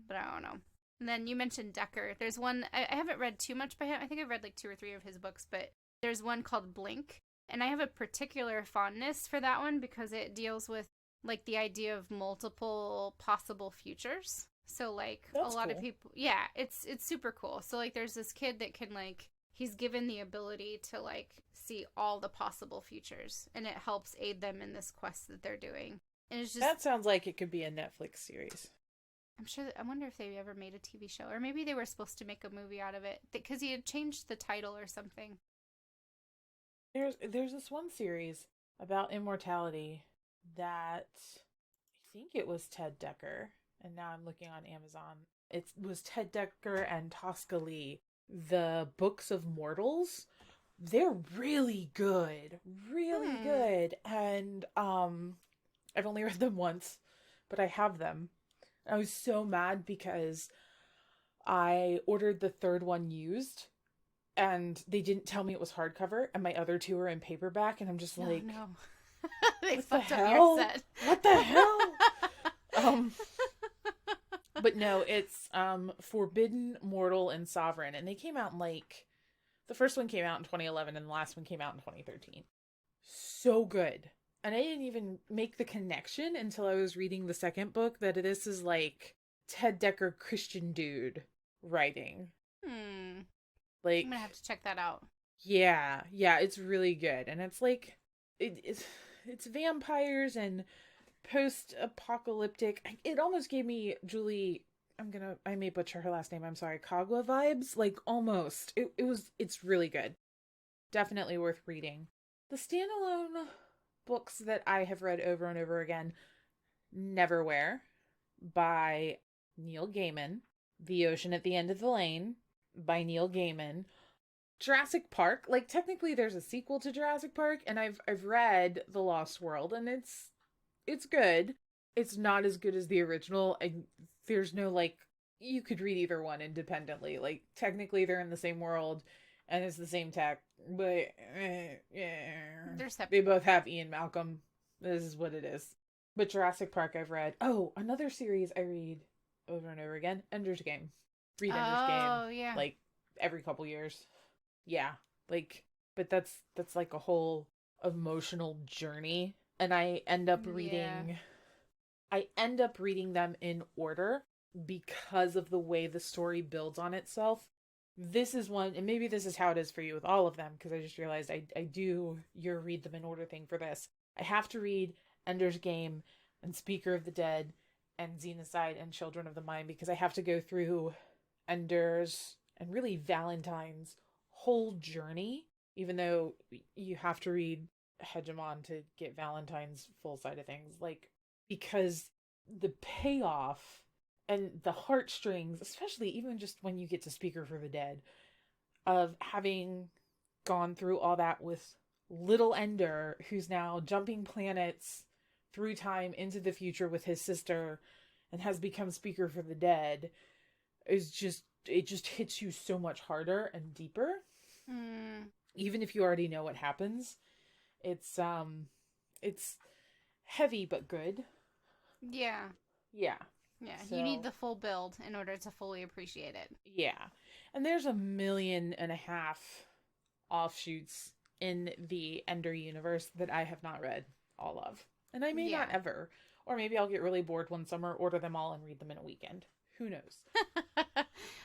S2: but I don't know. And then you mentioned Decker. There's one, I haven't read too much by him. I think I've read like 2 or 3 of his books, but there's one called Blink. And I have a particular fondness for that one because it deals with like the idea of multiple possible futures. So like
S1: That's
S2: a lot
S1: cool.
S2: of people, yeah, it's super cool. So like there's this kid that can like, he's given the ability to like see all the possible futures, and it helps aid them in this quest that they're doing. And it's just,
S1: That sounds like it could be a Netflix series.
S2: I'm sure I wonder if they ever made a TV show, or maybe they were supposed to make a movie out of it because he had changed the title or something.
S1: There's this one series about immortality that I think it was Ted Dekker, and now I'm looking on Amazon. It was Ted Dekker and Tosca Lee. The Books of Mortals. They're really good. Really good. And I've only read them once, but I have them. I was so mad because I ordered the third one used and they didn't tell me it was hardcover, and my other 2 are in paperback, and I'm just like,
S2: oh, no. They
S1: what the
S2: fucked up
S1: hell?
S2: your set.
S1: What the hell? But no, it's Forbidden, Mortal, and Sovereign, and they came out in like, the first one came out in 2011 and the last one came out in 2013. So good. And I didn't even make the connection until I was reading the second book that this is like Ted Dekker Christian dude writing. Like,
S2: I'm gonna have to check that out.
S1: Yeah, it's really good. And it's like it's vampires and post-apocalyptic. It almost gave me Julie, I may butcher her last name, I'm sorry, Kagwa vibes, like almost. It's really good. Definitely worth reading. The standalone books that I have read over and over again: Neverwhere by Neil Gaiman, The Ocean at the End of the Lane by Neil Gaiman, Jurassic Park. Like technically there's a sequel to Jurassic Park, and I've read The Lost World, and it's good. It's not as good as the original, and there's no like, you could read either one independently. Like technically they're in the same world and it's the same tech, but yeah,
S2: They're separate.
S1: they both have Ian Malcolm. This is what it is. But Jurassic Park I've read. Oh, another series I read over and over again: Ender's Game. Read Ender's Game.
S2: Oh, yeah.
S1: Like every couple years. Yeah. Like, but that's like a whole emotional journey. And I end up reading them in order because of the way the story builds on itself. This is one, and maybe this is how it is for you with all of them, because I just realized I do your read them in order thing for this. I have to read Ender's Game and Speaker of the Dead and Xenocide and Children of the Mind, because I have to go through Ender's and really Valentine's whole journey, even though you have to read Hegemon to get Valentine's full side of things, like, because the payoff and the heartstrings, especially even just when you get to Speaker for the Dead, of having gone through all that with little Ender, who's now jumping planets through time into the future with his sister and has become Speaker for the Dead, is just, it just hits you so much harder and deeper. Even if you already know what happens. It's heavy but good.
S2: Yeah.
S1: Yeah.
S2: Yeah,
S1: So,
S2: you need the full build in order to fully appreciate it.
S1: yeah. And there's 1.5 million offshoots in the Ender universe that I have not read all of. And I may not ever. Or maybe I'll get really bored one summer, order them all, and read them in a weekend. Who knows?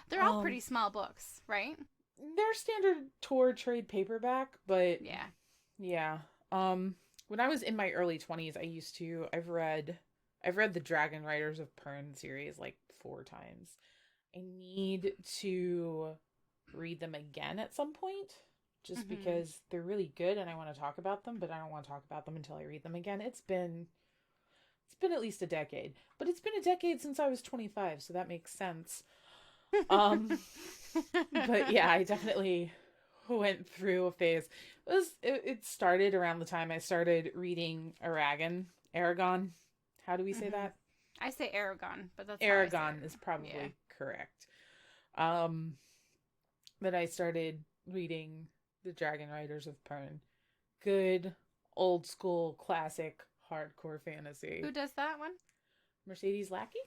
S2: They're all pretty small books, right?
S1: They're standard Tor trade paperback, but yeah. When I was in my early 20s, I've read the Dragon Riders of Pern series like 4 times. I need to read them again at some point, just because they're really good and I want to talk about them, but I don't want to talk about them until I read them again. It's been at least a decade, but it's been a decade since I was 25, so that makes sense. But yeah, I definitely went through a phase. It started around the time I started reading Aragon. How do we say
S2: Mm-hmm.
S1: that?
S2: I say Aragon, but that's how I say
S1: Aragon is
S2: it. Yeah.
S1: probably correct. Um, but I started reading The Dragon Riders of Pern. Good, old school, classic, hardcore fantasy.
S2: Who does that one?
S1: Mercedes Lackey,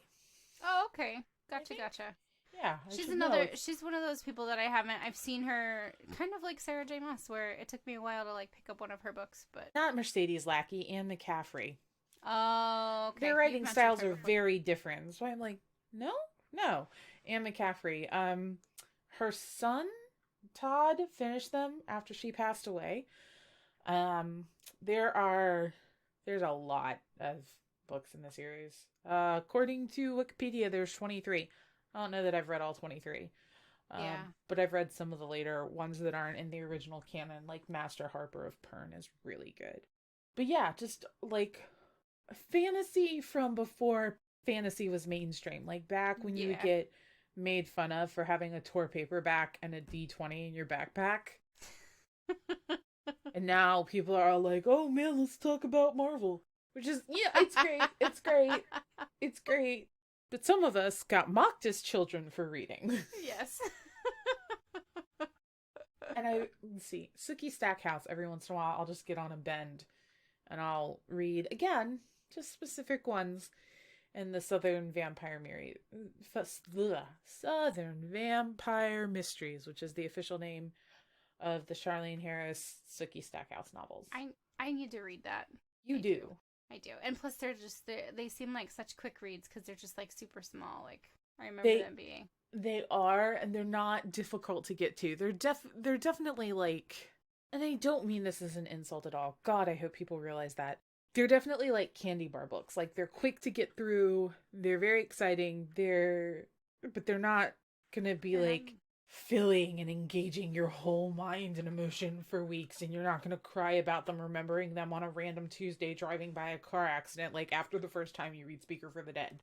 S2: Oh, okay.
S1: I
S2: Gotcha,
S1: think.
S2: gotcha.
S1: Yeah, I
S2: She's
S1: should know.
S2: another. She's one of those people that I haven't. I've seen her kind of like Sarah J. Maas, where it took me a while to like pick up one of her books. But
S1: Not Mercedes Lackey, Anne McCaffrey.
S2: oh, okay.
S1: Their
S2: You've
S1: writing
S2: mentioned
S1: styles
S2: her
S1: are
S2: before.
S1: very different. So I'm like, no, no. Anne McCaffrey. Her son Todd finished them after she passed away. Um, there are there's a lot of books in the series. According to Wikipedia, there's 23. I don't know that I've read all 23.
S2: Yeah.
S1: But I've read some of the later ones that aren't in the original canon, like Master Harper of Pern is really good. But yeah, just like fantasy from before fantasy was mainstream. Like back when you would
S2: Yeah.
S1: get made fun of for having a tour paperback and a D20 in your backpack. And now people are all like, oh man, let's talk about Marvel. Which is, yeah, it's great. It's great. It's great. But some of us got mocked as children for reading.
S2: Yes.
S1: And let's see, Sookie Stackhouse, every once in a while, I'll just get on a bend and I'll read, again, just specific ones in the Southern Vampire Mysteries, which is the official name of the Charlene Harris Sookie Stackhouse novels.
S2: I need to read that.
S1: You do.
S2: I do. And plus they seem like such quick reads because they're just like super small. Like I remember them being.
S1: They are, and they're not difficult to get to. They're definitely like, and I don't mean this as an insult at all. God, I hope people realize that. They're definitely like candy bar books. Like they're quick to get through. They're very exciting. But they're not gonna be like filling and engaging your whole mind and emotion for weeks, and you're not gonna cry about them remembering them on a random Tuesday driving by a car accident like after the first time you read Speaker for the Dead.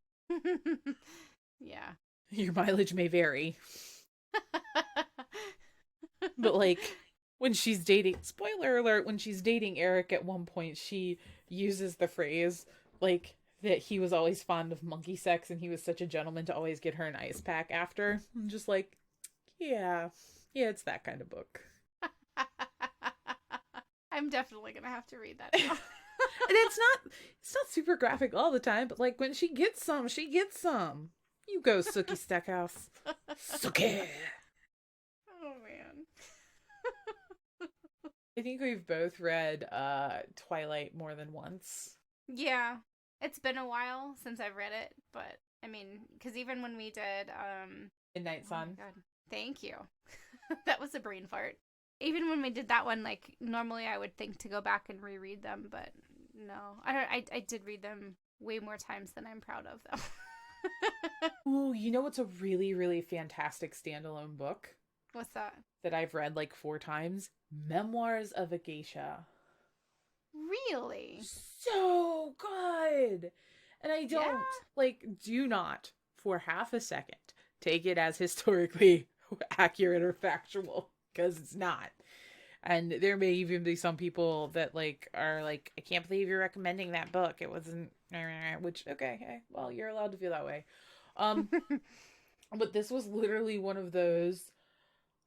S2: Yeah.
S1: Your mileage may vary. But like when she's dating, spoiler alert, when she's dating Eric at one point, she uses the phrase like that he was always fond of monkey sex and he was such a gentleman to always get her an ice pack after. I'm just like, yeah, it's that kind of book.
S2: I'm definitely gonna have to read that now.
S1: And it's not super graphic all the time, but like when she gets some, she gets some. You go, Sookie Stackhouse. Sookie.
S2: Oh man.
S1: I think we've both read Twilight more than once.
S2: Yeah. It's been a while since I've read it, but I mean, because even when we did
S1: Midnight Sun.
S2: Oh my God. Thank you. That was a brain fart. Even when we did that one, like normally I would think to go back and reread them, but no. I did read them way more times than I'm proud of them.
S1: Ooh, you know what's a really, really fantastic standalone book
S2: What's that?
S1: that I've read like 4 times? Memoirs of a Geisha.
S2: Really?
S1: So good! And I don't, do not, for half a second, take it as historically accurate or factual, because it's not. And there may even be some people that are like, I can't believe you're recommending that book. It wasn't, which, okay, hey, well, you're allowed to feel that way. But this was literally one of those,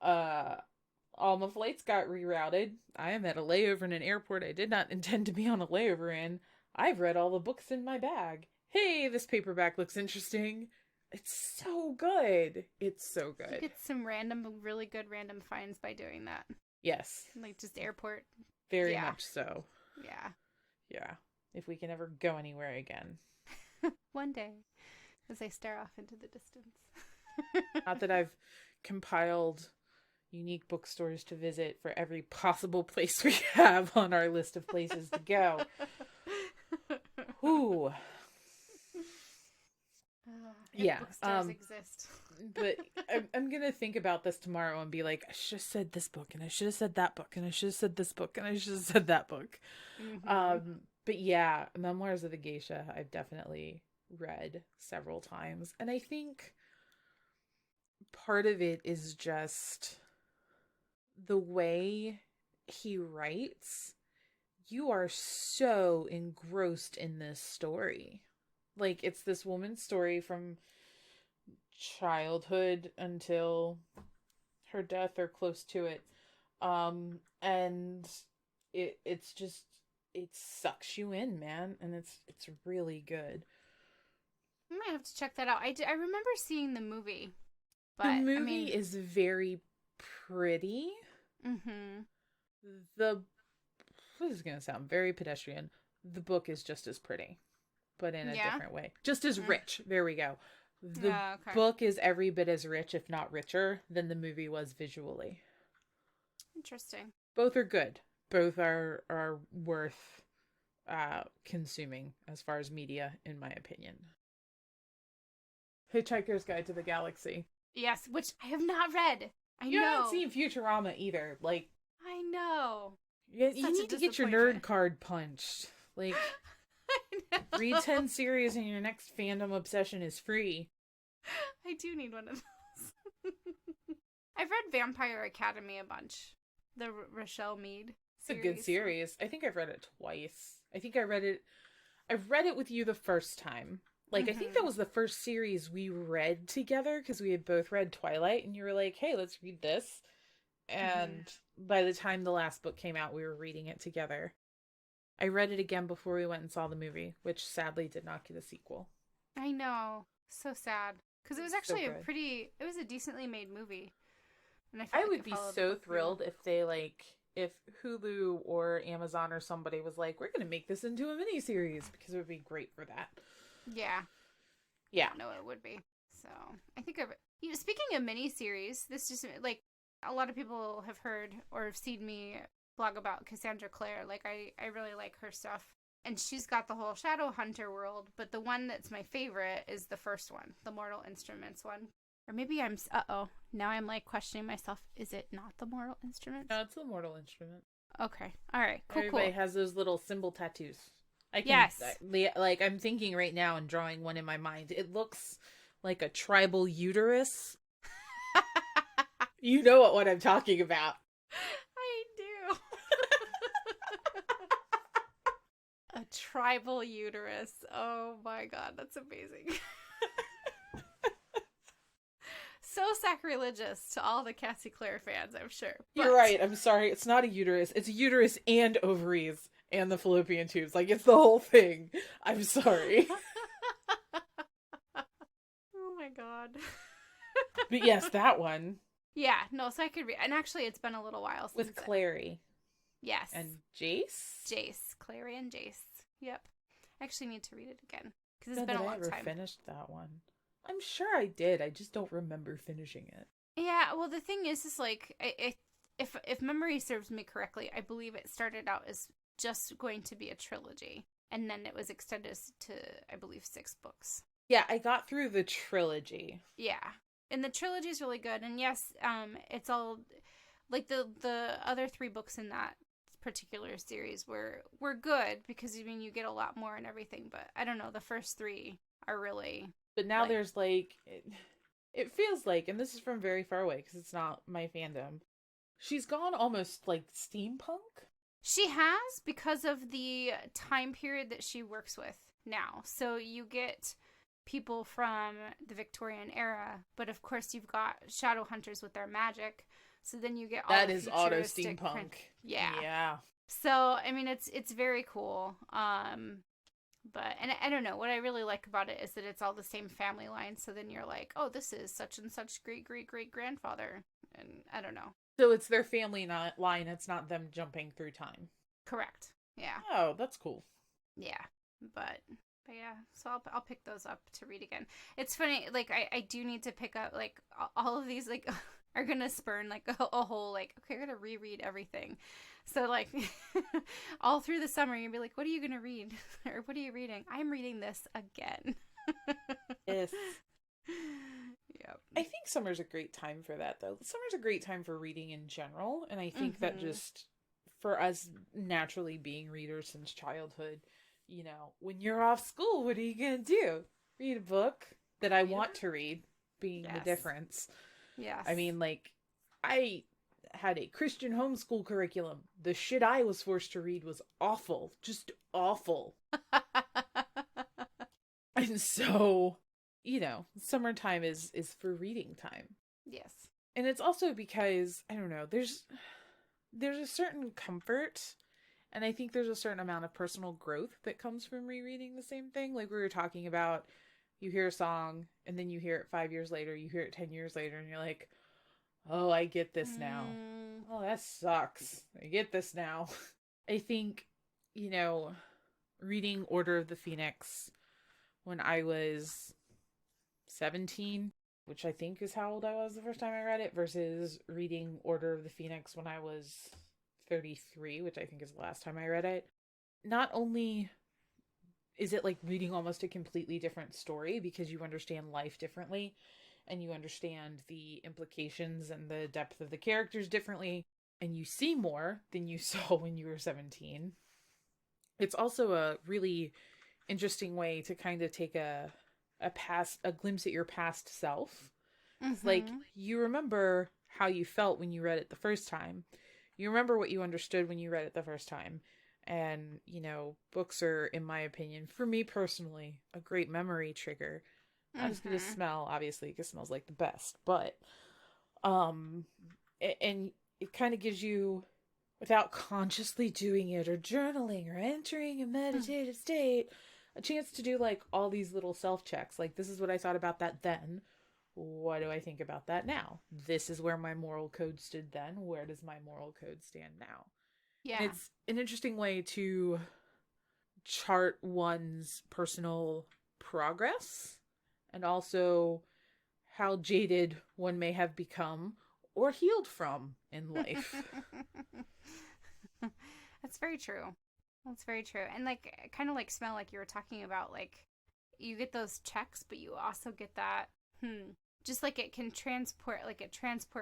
S1: all my flights got rerouted. I am at a layover in an airport I did not intend to be on a layover in. I've read all the books in my bag. Hey, this paperback looks interesting. It's so good. It's so good.
S2: You get some really good random finds by doing that.
S1: Yes.
S2: Like just airport.
S1: Very much so.
S2: Yeah.
S1: Yeah. If we can ever go anywhere again.
S2: One day, as I stare off into the distance.
S1: Not that I've compiled unique bookstores to visit for every possible place we have on our list of places to go. Ooh. Yeah.
S2: Bookstores exist.
S1: But I'm gonna think about this tomorrow and be like, I should have said this book, and I should have said that book, and I should have said this book, and I should have said that book.
S2: Mm-hmm.
S1: But yeah, Memoirs of a Geisha, I've definitely read several times, and I think part of it is just the way he writes, you are so engrossed in this story. Like, it's this woman's story from childhood until her death or close to it. And it's just, it sucks you in, man, and it's really good.
S2: I might have to check that out. I remember seeing the movie, but
S1: The
S2: I
S1: movie
S2: mean,
S1: is very pretty.
S2: mm-hmm.
S1: The This is going to sound very pedestrian. The book is just as pretty, but in a
S2: Yeah.
S1: different way. Just as rich. There we go. The
S2: Okay.
S1: book is every bit as rich, if not richer, than the movie was visually.
S2: Interesting.
S1: Both are good. Both are worth consuming as far as media, in my opinion. Hitchhiker's Guide to the Galaxy.
S2: Yes, which I have not read.
S1: You haven't seen Futurama either. Like,
S2: I know.
S1: you
S2: Such a
S1: need to get your nerd
S2: disappointment.
S1: card punched. Like,
S2: I know.
S1: read 10 series and your next fandom obsession is free.
S2: I do need one of those. I've read Vampire Academy a bunch. The Rochelle Mead
S1: It's a good series. I think I've read it twice. I've read it with you the first time. Like, I think that was the first series we read together because we had both read Twilight, and you were like, hey, let's read this. And by the time the last book came out, we were reading it together. I read it again before we went and saw the movie, which sadly did not get a sequel.
S2: I know. So sad. Because it was
S1: So
S2: actually
S1: good.
S2: it was a decently made movie. And
S1: I would be so thrilled if they, like, if Hulu or Amazon or somebody was like, we're going to make this into a miniseries, because it would be great for that.
S2: Yeah.
S1: Yeah.
S2: No, it would be. So, I think speaking of miniseries, this just, like, a lot of people have heard or have seen me blog about Cassandra Clare. Like, I really like her stuff. And she's got the whole Shadowhunter world, but the one that's my favorite is the first one, the Mortal Instruments one. Or maybe now I'm, like, questioning myself. Is it not the Mortal Instruments?
S1: No, it's the Mortal Instrument.
S2: Okay. All right.
S1: Everybody
S2: Cool.
S1: has those little symbol tattoos.
S2: Yes.
S1: Like, I'm thinking right now and drawing one in my mind. It looks like a tribal uterus. You know what I'm talking about.
S2: I do. A tribal uterus. Oh my god, that's amazing. So sacrilegious to all the Cassie Clare fans, I'm sure.
S1: You're right. I'm sorry. It's not a uterus. It's a uterus and ovaries and the fallopian tubes. Like, it's the whole thing. I'm sorry.
S2: Oh my god.
S1: But yes, that one.
S2: Yeah, no, so I could read. And actually, it's been a little while since.
S1: With Clary.
S2: Yes.
S1: And Jace?
S2: Jace. Clary and Jace. Yep. I actually need to read it again. Because it's
S1: No,
S2: been
S1: did
S2: a
S1: I
S2: long
S1: ever
S2: time.
S1: finished that one? I'm sure I did. I just don't remember finishing it.
S2: Yeah, well, the thing is like, if memory serves me correctly, I believe it started out as just going to be a trilogy. And then it was extended to, I believe, 6 books.
S1: Yeah, I got through the trilogy.
S2: Yeah. And the trilogy is really good. And yes, it's all, like, the other 3 books in that particular series were good because, I mean, you get a lot more and everything. But I don't know, the first 3 are really...
S1: But now there's, like... It feels like, and this is from very far away because it's not my fandom, she's gone almost, like, steampunk?
S2: She has, because of the time period that she works with now. So you get people from the Victorian era, but of course you've got shadow hunters with their magic. So then you get all
S1: that
S2: the
S1: is auto
S2: futuristic
S1: steampunk.
S2: Yeah.
S1: Yeah.
S2: So I mean, it's very cool. But and I don't know, what I really like about it is that it's all the same family line. So then you're like, oh, this is such and such great great great grandfather, and I don't know.
S1: So it's their family line. It's not them jumping through time.
S2: Correct. Yeah.
S1: Oh, that's cool.
S2: Yeah. But yeah, so I'll pick those up to read again. It's funny, like, I do need to pick up, like, all of these, like, are gonna spurn, like, a whole, like, okay, I gotta reread everything. So, like, all through the summer, you'll be like, what are you gonna read? Or what are you reading? I'm reading this again.
S1: Yes.
S2: Yep.
S1: I think summer's a great time for that, though. Summer's a great time for reading in general, and I think that just, for us naturally being readers since childhood, you know, when you're off school, what are you gonna do? Read a book that I want to read, being the difference.
S2: Yes.
S1: I mean, like, I had a Christian homeschool curriculum. The shit I was forced to read was awful. Just awful. And so, summertime is for reading time.
S2: Yes.
S1: And it's also because, I don't know, there's a certain comfort, and I think there's a certain amount of personal growth that comes from rereading the same thing. Like we were talking about, you hear a song, and then you hear it 5 years later, you hear it 10 years later, and you're like, oh, I get this now. Oh, that sucks. I get this now. I think, reading Order of the Phoenix when I was 17, which I think is how old I was the first time I read it, versus reading Order of the Phoenix when I was 33, which I think is the last time I read it. Not only is it like reading almost a completely different story because you understand life differently and you understand the implications and the depth of the characters differently, and you see more than you saw when you were 17. It's also a really interesting way to kind of take a glimpse at your past self. It's like, you remember how you felt when you read it the first time. You remember what you understood when you read it the first time. And, books are, in my opinion, for me personally, a great memory trigger. Not as good as smell, obviously, because smells like the best. But, and it kind of gives you, without consciously doing it or journaling or entering a meditative state, a chance to do like all these little self-checks. Like, this is what I thought about that then. What do I think about that now? This is where my moral code stood then. Where does my moral code stand now?
S2: Yeah.
S1: And it's an interesting way to chart one's personal progress and also how jaded one may have become or healed from in life.
S2: That's very true. That's very true. And like, kind of like smell, like you were talking about, like you get those checks, but you also get that, just like it can transport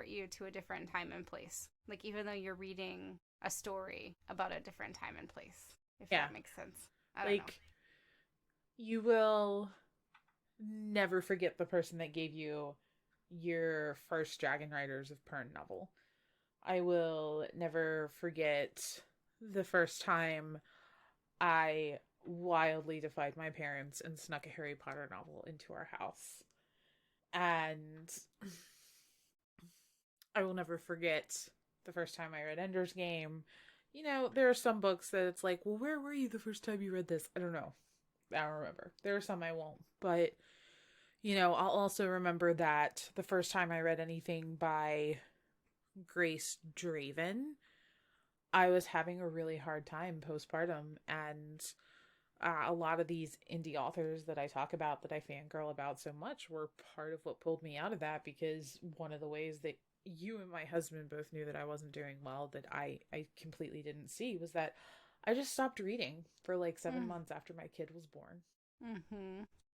S2: you to a different time and place. Like, even though you're reading a story about a different time and place, if that makes sense. I don't know.
S1: You will never forget the person that gave you your first Dragon Riders of Pern novel. I will never forget the first time I wildly defied my parents and snuck a Harry Potter novel into our house. And I will never forget the first time I read Ender's Game. There are some books that it's like, well, where were you the first time you read this? I don't know. I don't remember. There are some I won't. But, I'll also remember that the first time I read anything by Grace Draven, I was having a really hard time postpartum, and a lot of these indie authors that I talk about, that I fangirl about so much, were part of what pulled me out of that, because one of the ways that you and my husband both knew that I wasn't doing well, that I completely didn't see, was that I just stopped reading for like 7 months after my kid was born.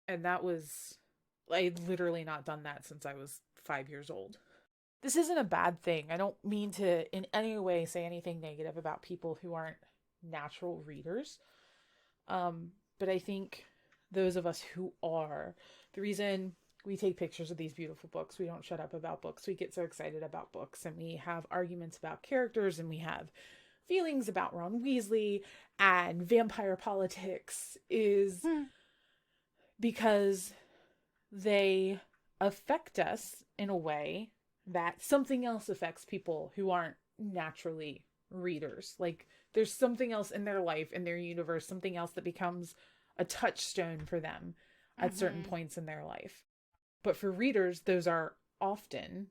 S1: And that was, I'd literally not done that since I was 5 years old. This isn't a bad thing. I don't mean to in any way say anything negative about people who aren't natural readers. But I think those of us who are, the reason we take pictures of these beautiful books, we don't shut up about books, we get so excited about books, and we have arguments about characters, and we have feelings about Ron Weasley and vampire politics, is because they affect us in a way that something else affects people who aren't naturally readers. Like, there's something else in their life, in their universe, something else that becomes a touchstone for them at certain points in their life. But for readers, those are often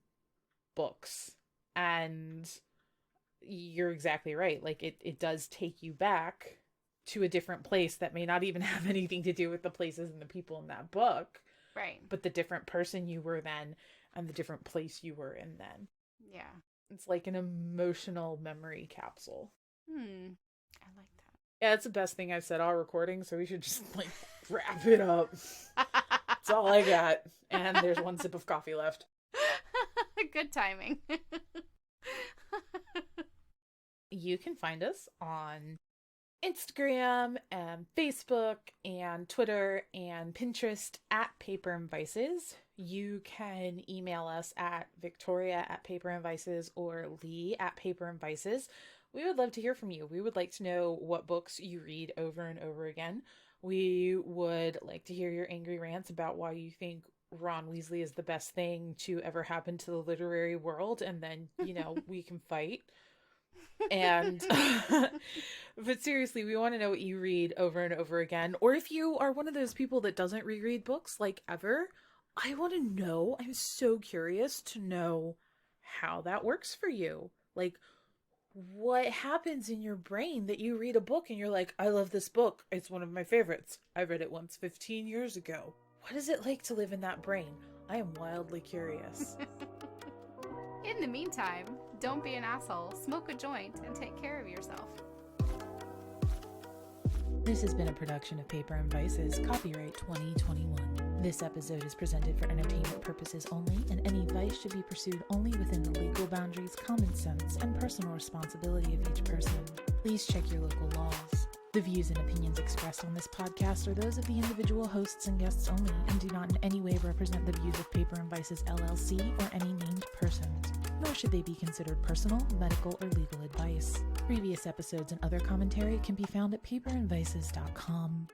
S1: books. And you're exactly right. Like, it does take you back to a different place that may not even have anything to do with the places and the people in that book.
S2: Right.
S1: But the different person you were then and the different place you were in then.
S2: Yeah.
S1: It's like an emotional memory capsule.
S2: I like that.
S1: Yeah, that's the best thing I've said all recording, so we should just like wrap it up. That's all I got. And there's one sip of coffee left.
S2: Good timing.
S1: You can find us on Instagram and Facebook and Twitter and Pinterest at Paper and Vices. You can email us at victoria@paperandvices or lee@paperandvices. We would love to hear from you. We would like to know what books you read over and over again. We would like to hear your angry rants about why you think Ron Weasley is the best thing to ever happen to the literary world, and then, we can fight. And but seriously, we want to know what you read over and over again. Or if you are one of those people that doesn't reread books like ever, I want to know. I'm so curious to know how that works for you. Like, what happens in your brain that you read a book and you're like, I love this book. It's one of my favorites. I read it once 15 years ago. What is it like to live in that brain? I am wildly curious.
S2: In the meantime, don't be an asshole, smoke a joint, and take care of yourself.
S1: This has been a production of Paper and Vices, copyright 2021. This episode is presented for entertainment purposes only, and any vice should be pursued only within the legal boundaries, common sense, and personal responsibility of each person. Please check your local laws. The views and opinions expressed on this podcast are those of the individual hosts and guests only, and do not in any way represent the views of Paper and Vices LLC or any named persons, nor should they be considered personal, medical, or legal advice. Previous episodes and other commentary can be found at paperandvices.com.